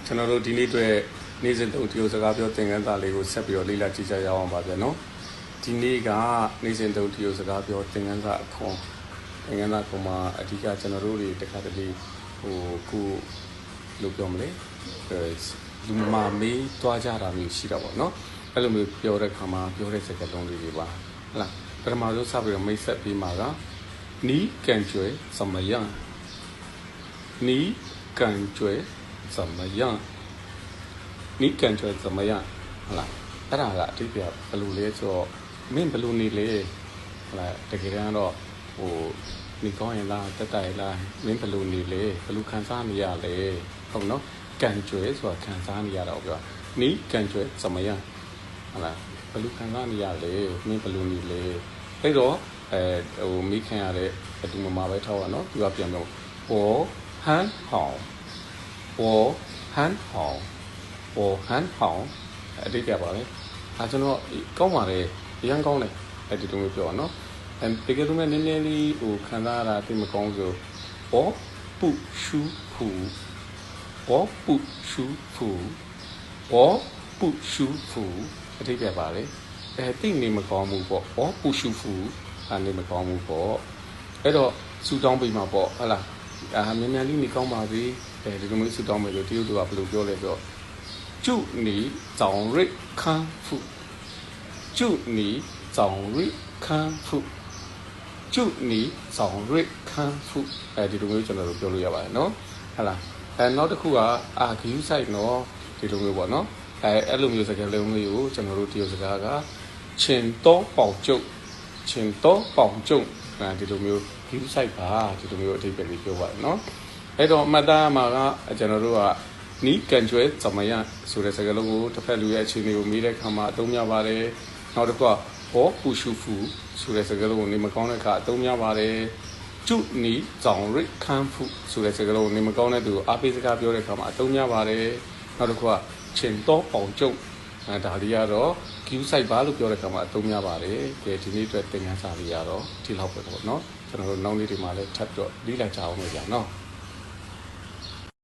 ကျွန်တော်တို့ဒီနေ့အတွက်နေ့စဉ်တုံးဒီလိုစကားပြောသင်ခန်းစာလေးကိုဆက်ပြီးတော့လေ့လာကြည့်ကြရအောင်ပါဗျာနော်ဒီနေ့ကနေ့စဉ်တုံးဒီလိုစကားပြောသင်ခန်းစာအခွန်သင်ခန်းစာကိုမှအဓိကကျွန်တော်တို့တွေတခါတလေခုလို့ပြောမလဲလူမမေးတွားကြတာမျိုးရှိတော့ပေါ့နော်အဲ့လိုမျိုးပြောတဲ့ခါမှာပြောတဲ့စကားလုံးလေးတွေပါဟုတ်လားပထမဆုံးစပြီးတော့မိတ်ဆက်ပြီးမှာကနီးကန်ကျွဲ怎么样နီးကန်ကျွဲ怎么样你感觉怎么样ဟုတ်လားအဲ့ဒါကအတိတ်ကဘယ်လိုလဲဆိုတော့မင်းဘယ်လိုနေလဲဟုတ်လားတကယ်တမ်းတော့နေကောင်းရင်လားတက်တိုင်လားမင်းဘယ်လိုနေလဲဘယ်လိုခံစားနေရလဲဟုတ်နော်感觉ဆိုတာခံစားနေရတာပြော你感觉怎么样ဟုတ်လားဘယ်လိုခံစားနေရလဲမင်းဘယ်လိုနေလဲအဲ့တော့မိခင်ရတဲ့ဒီမှာပဲထောက်ရနော်သူကပြန်တော့我很好我很好我很好အတိတ်ကပါလေကျွန်တော်ကောင်းပါလေအရင်ကောင်းတယ်အဲ့ဒီလိုမျိုးပြောနော်တကယ်လို့နည်းနည်းလေးခံစားရတာသိမကောင်းဆို我不舒服我不舒服我不舒服အတိတ်ကပါလေသိနေမကောင်းဘူးပေါ့我不舒服နေမကောင်းဘူးပေါ့အဲ့တော့စူတောင်းပေးမှာပေါ့ဟုတ်လားမြန်မြန်လေးနေကောင်းပါစေဒီလိုမျိုးစူတောင်းမယ်လို့တရုတ်တို့ကဘယ်လိုပြောလဲဆိုတော့祝你早日康复祝你早日康复祝你早日康复ဒီလိုမျိုးကျွန်တော်တို့ပြောလို့ရပါတယ်နော်ဟုတ်လားနောက်တစ်ခုကဂယူးဆိုင်နော်ဒီလိုမျိုးပေါ့နော်အဲ့လိုမျိုးစကားလုံးလေးကိုကျွန်တော်တို့တရုတ်စကားကချင်းတော့ပေါကျုပ်ချင်းတော့ပေါကျုပ်ဒီလိုမျိုးဂယူးဆိုင်ပါဒီလိုမျိုးအထိပ္ပယ်လေးပြောပါတယ်နော်အဲ့တော့မှတ်သားမှာကကျွန်တော်တို့ကနီးကန်ကျွဲ怎么样ဆိုတဲ့စကားလုံးကိုတစ်ဖက်လူရဲ့အခြေအနေကိုမေးတဲ့အခါမှာအသုံးများပါတယ်နောက်တစ်ခုကဘောပူရှုဖူဆိုတဲ့စကားလုံးကိုနေမကောင်းတဲ့အခါအသုံးများပါတယ်จุနီဇောင်ရစ်ခန်းဖူဆိုတဲ့စကားလုံးကိုနေမကောင်းတဲ့သူအားပေးစကားပြောတဲ့အခါမှာအသုံးများပါတယ်နောက်တစ်ခုကချင်းတော့ပေါင်ကျုပ်ဒါလေးကတော့ queue site ပါလို့ပြောတဲ့အခါမှာအသုံးများပါတယ်ဒီနေ့အတွက်သင်ခန်းစာလေးကတော့ဒီလောက်ပဲပေါ့နော်ကျွန်တော်တို့နောက်နေ့ဒီမှာလည်းထပ်တော့လေ့လာကြအောင်လို့ကြာနော်